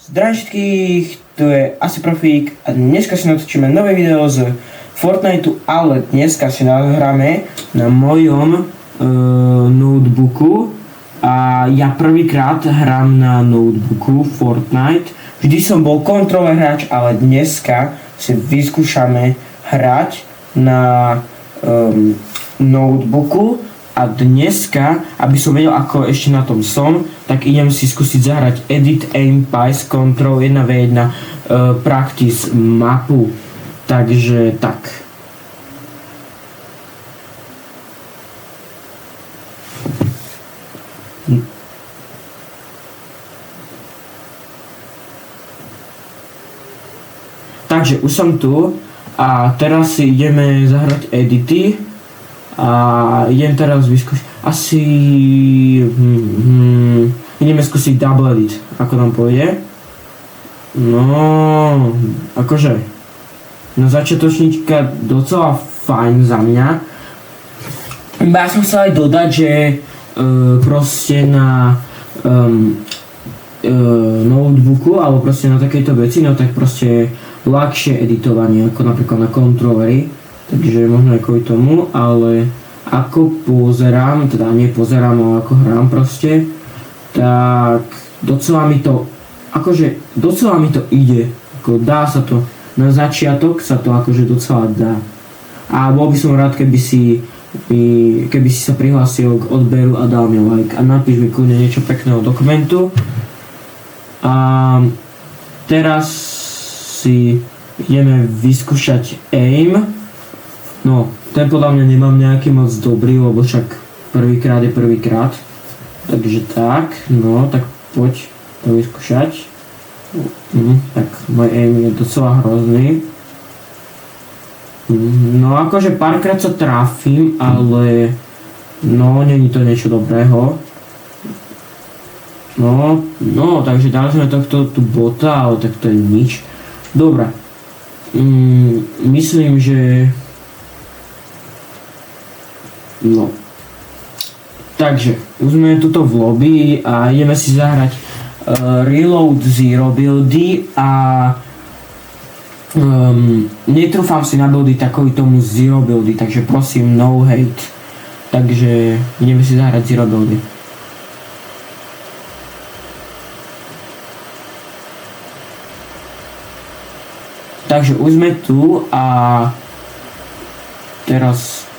Zdravím všetkých, tu je Asi Profík a dneska si natočíme nové video z Fortniteu, ale dneska si nahráme na mojom notebooku a ja prvýkrát hrám na notebooku Fortnite. Vždy som bol kontroler hráč, ale dneska si vyskúšame hrať na notebooku. A dneska, aby som vedel, ako ešte na tom som, tak idem si skúsiť zahrať Edit Aim Pice Control 1v1 practice mapu. Takže tak. Takže už som tu a teraz si ideme zahrať edity. A idem teraz vyskúšať, ideme skúsiť double edit, ako nám povie. No, akože, no začiatočníčka docela fajn za mňa. Ja som chcel aj dodať, že proste na notebooku, alebo proste na takejto veci, no tak proste ľahšie editovanie, ako napríklad na kontrolery. Takže možno aj kvôli tomu, ale ako pozerám, teda nepozerám, ale ako hrám proste, tak docela mi to ide, ako dá sa to, na začiatok sa to akože docela dá. A bol by som rád, keby si sa prihlásil k odberu a dal mi like a napíš mi kľudne niečo pekného do komentu. A teraz si ideme vyskúšať aim. No, ten podľa mňa nemám nejaký moc dobrý, lebo však prvýkrát je prvýkrát. Takže tak, no, tak poď to vyskúšať. Tak môj aim je docela hrozný. No, akože párkrát sa trafím, ale no, není to niečo dobrého. No, takže dali sme tohto tu bota, ale tak to je nič. Dobre. Myslím, že no. Takže, už sme tuto v lobby a ideme si zahrať Reload Zero buildy a netrúfam si na buildy takový tomu Zero buildy, takže prosím no hate. Takže ideme si zahrať Zero buildy. Takže už sme tu a teraz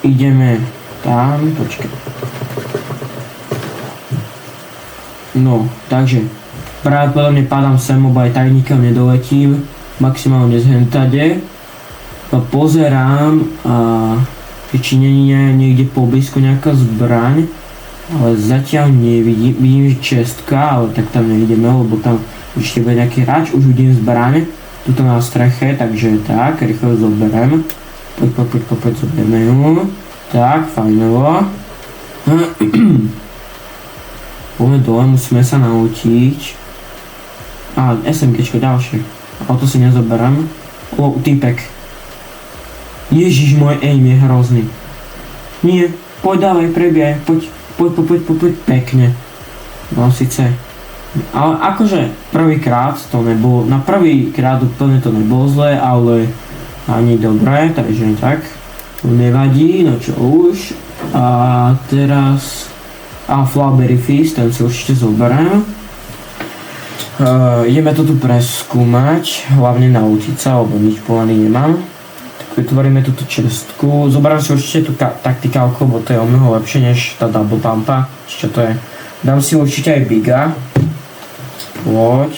ideme tam, počkaj. No, takže pravdepodobne padám sem, lebo aj tak nikam nedoletím, maximálne z hentade. Pozerám, či nie je niekde poblízko nejaká zbraň, ale zatiaľ nevidím, vidím, že čestka, ale tak tam nevidíme, lebo tam ešte bude nejaký hráč, už vidím zbraň, tuto na streche, takže tak, rýchlo zoberiem. Poď, zoberieme ju. Tak, fajnovo. Poďme dole, musíme sa naučiť. A, SMGčko ďalšie. Ale to si nezoberiem. O, týpek. Ježiš, môj aim je hrozný. Nie, poď ďalej, prebiehaj, poď, pekne. No, síce. Ale akože prvýkrát to nebolo, na prvýkrát úplne to nebolo zlé, ale ani dobré, takže tak. To nevadí, no čo už. A teraz Flowerberry Feast, ten si určite zoberiem. Ideme to tu preskúmať, hlavne naučiť sa, lebo nič pomaly nemám. Tak vytvoríme túto čestku. Zoberiem si určite tú taktikálku, lebo to je o mnoho lepšie než tá double pumpa. Čo to je? Dám si určite aj biga. Poď.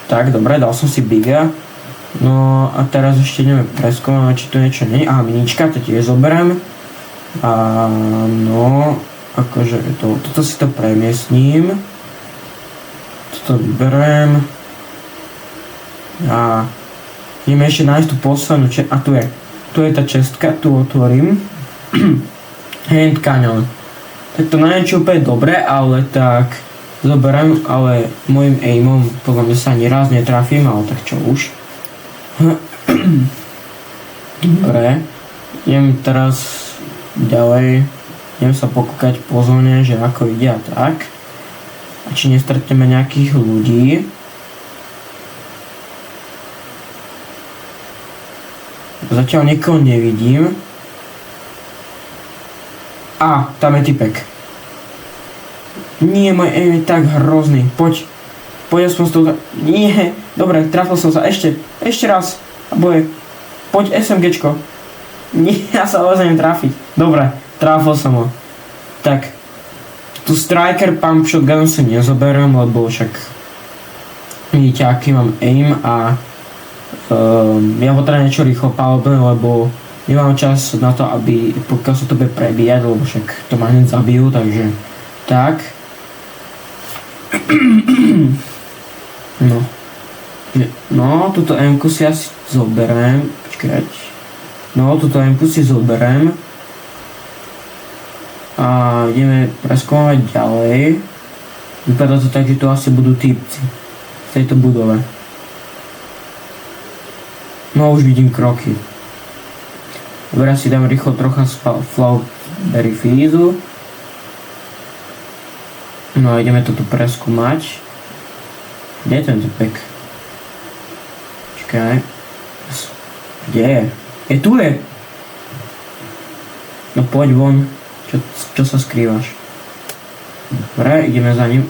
Tak, dobre, dal som si biga. No a teraz ešte ideme preskúmať, či tu niečo nie je. Aha, minička, to tiež zoberiem. A no, akože toto si to premiestním. Toto vyberiem. A ideme ešte nájsť tú poslednú a tu je. Tu je tá čestka, tu otvorím. Hand cannon. Tak to nie je úplne dobre, ale tak zoberiem, ale môjim aimom podľa mňa sa ani raz netrafím, ale tak čo už. Dobre, idem teraz ďalej, idem sa pokúkať po zóne, že ako ide a tak. A či nestretneme nejakých ľudí. Zatiaľ nikoho nevidím. A, tam je typek. Nie, môj aim je tak hrozný. Poď aspoň s tou... Nie, dobre, trafil som sa. Ešte raz. A boje. Poď SMGčko. Nie, ja sa vôbec neviem trafiť. Dobre, trafil som ho. Tak. Tu striker pump shotgun si nezoberiem, lebo však... Vidíte, aký mám aim a... ja potrebujem niečo rýchlo palbem, lebo nemám čas na to, aby pokiaľ sa to bude prebíjať, lebo však to ma hneď zabijú, takže tak. No, túto M-ku si asi zoberiem, počkať. No, túto M-ku si zoberiem a ideme preskúmať ďalej. Vypadá to tak, že tu asi budú typci v tejto budove. No už vidím kroky. Dobre, si dám rýchlo trocha z Flowberry Fizzu. No a ideme to tu preskúmať. Kde je ten typek? Čakaj. Kde je? Tu je! No poď von. Čo sa skrývaš? Dobre, ideme za ním.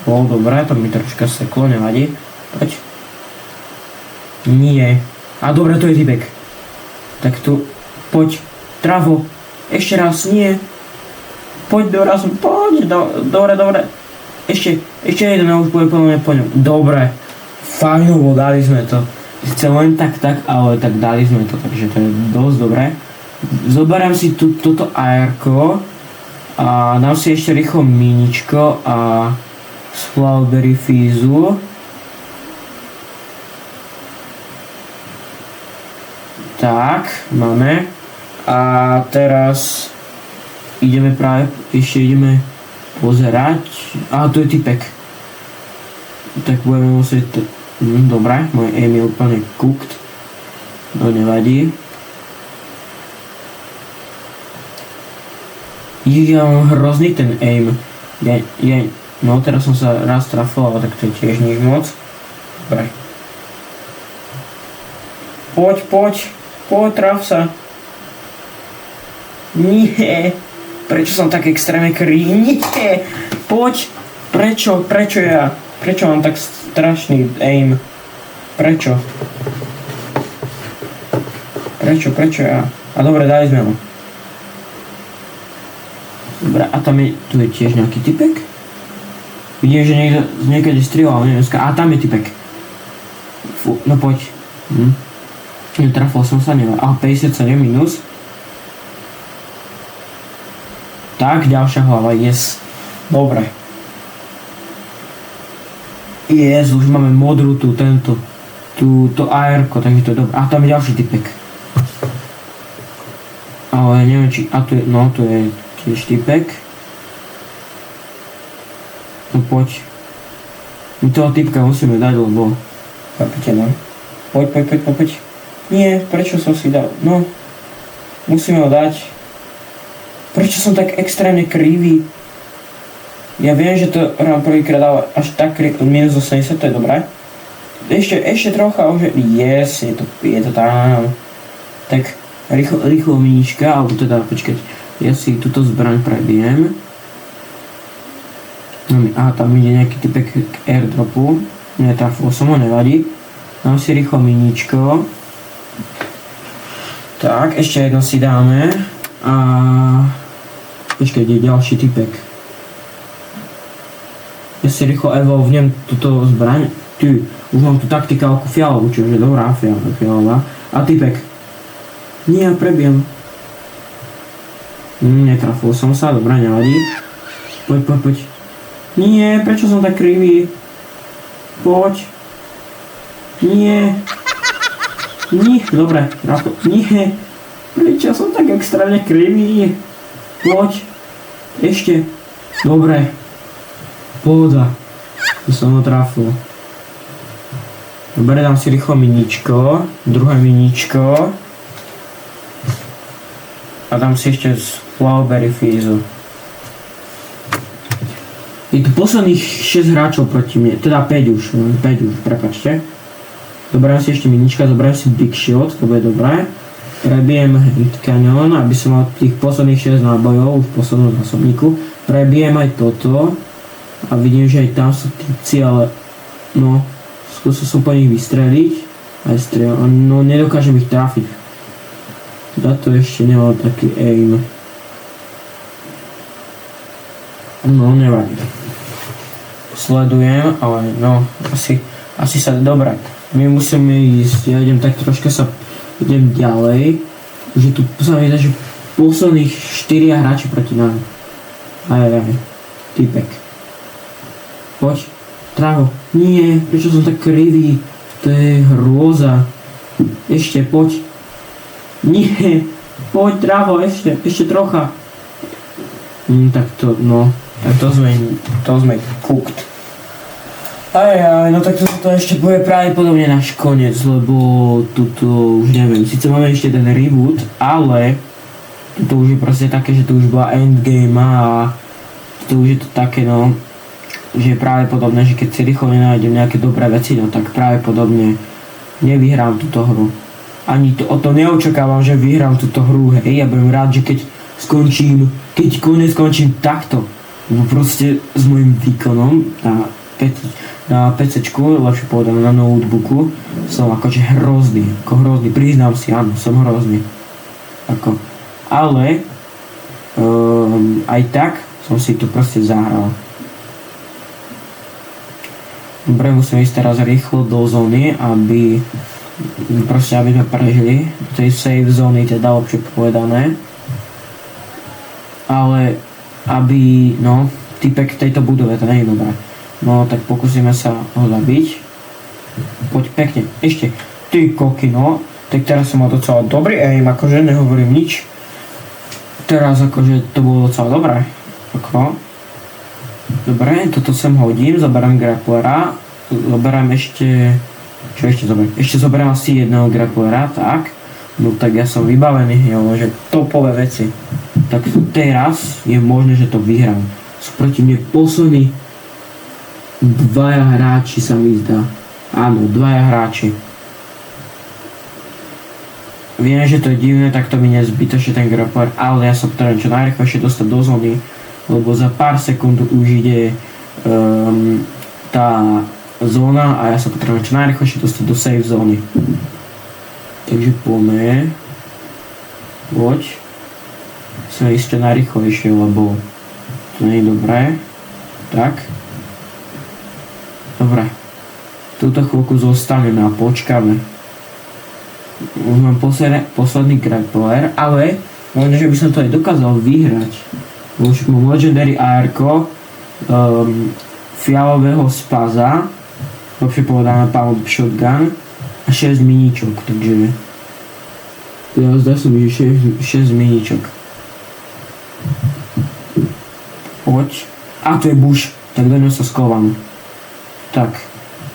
Dobre, to mi troška seklo, nevadí. Poď. Nie. A dobre, to je typek. Tak tu, poď, travo, ešte raz, nie. Poď, dobre. Ešte jeden, už bude plne po ňom. Dobre, fajnovo, dali sme to. Chcem len tak, ale tak dali sme to, takže to je dosť dobré. Zoberiem si toto AR-ko a dám si ešte rýchlo miničko a z Flowberry Fizzu. Tak, máme. A teraz ideme ideme pozerať. Aha, to je typek. Tak budeme musieť... Dobre, môj aim je úplne cooked. To nevadí. Ja mám hrozný ten aim. No teraz som sa raz trafil, ale tak to je tiež nič moc. Dobre. Poď, traf sa. Nie. Prečo som tak extrémne krivý? Nie. Poď. Prečo ja? Prečo mám tak strašný aim? Prečo ja? A dobre, dali sme ho. Dobre, a tam je, tu je tiež nejaký typek. Vidím, že niekde strieľal, neviem, a tam je typek. Fú, no poď. Netrafil som sa, neviem. 57 minus. Tak, ďalšia hlava, yes. Dobre. Yes, už máme modrú to AR-ko, takže to je dobré. A tam je ďalší typek. Ale neviem či, a tu je, no tu je tiež typek. No poď. My toho typka musíme dať, lebo... Chápete, no? Poď. Nie, prečo som si dal? No, musíme ho dať. Prečo som tak extrémne krivý? Ja viem, že to rám prvýkrát dal až tak minus 80, to je dobré. Ešte trocha už... Yes, je to tam. Tak, rýchlo minička, alebo teda, počkať. Ja si túto zbraň prebijem. Aha, tam ide nejaký typek k airdropu. Netrafil som ho, nevadí. Dám si rýchlo miničko. Tak, ešte jedno si dáme. A... Počkaj, ide ďalší typek. Ja si rýchlo evolvnem túto zbraň. Ty, už mám tu taktikálku fialovú, čiže dobrá fialová. A typek. Nie, ja prebijem. Netrafil som sa, dobrá, nevadí. Poď. Nie, prečo som tak krivý? Poď. Nie, dobre, nie. Prečo som tak extrémne krivý? Poď. Ešte. Dobre. Pohoda. To som ho trafil. Dobre, dám si rýchlo miničko. Druhé miničko. A dám si ešte z Flowberry Fizzu. Je tu posledných 6 hráčov proti mne, teda 5 už, prepáčte. Zoberiem si ešte minička, zoberiem si Big Shield, to bude dobré. Prebijem Hit Canyon, aby som mal tých posledných 6 nábojov v poslednom zásobníku. Prebijem aj toto. A vidím, že aj tam sú típci, ale no, skúsil som po nich vystreliť. Aj no nedokážem ich trafiť. Teda to ešte nemal taký aim. No, nevadí. Sledujem, ale no, asi sa dobre. My musíme ísť, ja idem tak troška idem ďalej. Už je tu, sa mi zdá, že posledných 4 hráči proti nám. Aj, typek. Poď, Travo. Nie, prečo som tak krivý? To je hrôza. Ešte, poď. Nie, poď, Travo, ešte trocha. Tak to sme cooked. Aj, no tak to ešte bude pravdepodobne náš koniec, lebo tuto už neviem, síce máme ešte ten reboot, ale to už je proste také, že to už bola endgame a to už je to také, no, že je pravdepodobné, že keď si rýchlo nenájdem nejaké dobré veci, no tak pravdepodobne nevyhrám túto hru. Ani to, o to neočakávam, že vyhrám túto hru, hej, ja budem rád, že keď konec skončím takto, proste s môjim výkonom na PCčku, lepšie povedané na notebooku, som akože hrozný, priznám si, áno, som hrozný. Ale aj tak som si to proste zahral. Dobre, musím ísť teraz rýchlo do zóny, aby sme prežili, do tej save zóny, teda lepšie povedané. Ale aby, no, typek tejto budove, to nie je dobré. No, tak pokúsime sa ho zabiť. Poď pekne, ešte, ty kokino, tak teraz som mal docela dobrý aim, akože nehovorím nič. Teraz akože to bolo docela dobré. Dobre, toto sem hodím, zoberiem grapplera, zoberiem ešte, čo ešte zoberiem? Ešte zoberiem asi jedného grapplera, tak. No tak ja som vybavený, že topové veci. Tak teraz je možné, že to vyhrám. Sú proti mne poslední 2 hráči, sa mi zdá. Áno, 2 hráči. Viem, že to je divné, tak to mi nezbytočne ten grappler, ale ja sa potrebujem čo najrýchlejšie dostať do zóny, lebo za pár sekúnd už ide tá zóna a ja sa potrebujem čo najrýchlejšie dostať do save zóny. Takže poďme. Poď. Musíme ísť čo najrýchlejšie, lebo to nie je dobré. Tak. Dobre. Túto chvíľku zostaneme a počkáme. Už mám posledný grappler, ale možno, že by som to aj dokázal vyhrať. Už mám legendary AR-ko fialového spaza, lepšie povedané pump shotgun a 6 miničok, takže zdá sa mi, že 6 miničok. Poď. A to je bush, tak do ňo sa skovám. Tak,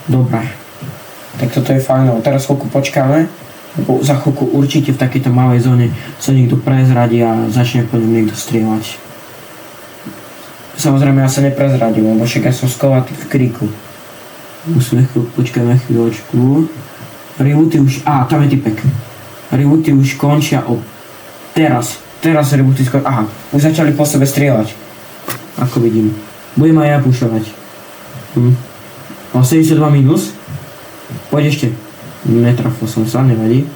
dobre. Tak toto je fajn, teraz chvíľku počkáme, lebo za chvíľku určite v takejto malej zóne sa niekto prezradí a začne po ňom niekto strieľať. Samozrejme ja sa neprezradím, lebo však ja som skovatý v kríku. Počkajme chvíľočku. Rebooty už, tam je typek. Rebooty už končia teraz rebooty skončia, už začali po sebe strieľať. Ako vidím. Budem aj ja pušovať. Mám 72 minus. Poď ešte. Netrafil som sa, nevadí.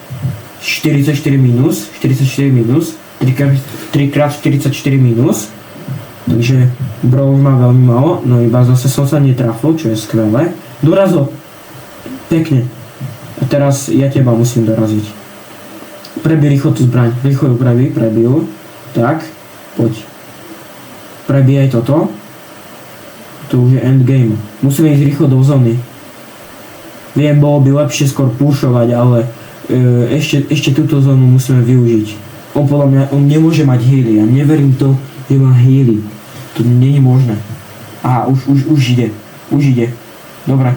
44 minus, 3x44 minus. Takže bro už má veľmi málo, no iba zase som sa netrafil, čo je skvelé. Dorazil. Pekne. A teraz ja teba musím doraziť. Prebij rýchlo tú zbraň. Rýchlo ju prebij. Tak, poď. Prebij aj toto. To už je endgame. Musíme ísť rýchlo do zóny. Viem, bolo by lepšie skôr pušovať, ale ešte túto zónu musíme využiť. On podľa mňa, on nemôže mať healy. Ja neverím to, že má healy. To nie je možné. Už ide. Dobre.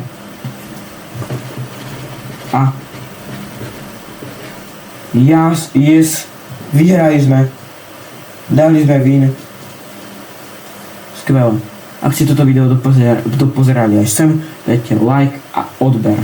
Yes. Vyhrali sme. Dali sme win. Skvelé. Ak ste toto video dopozerali až sem, dajte like a odber.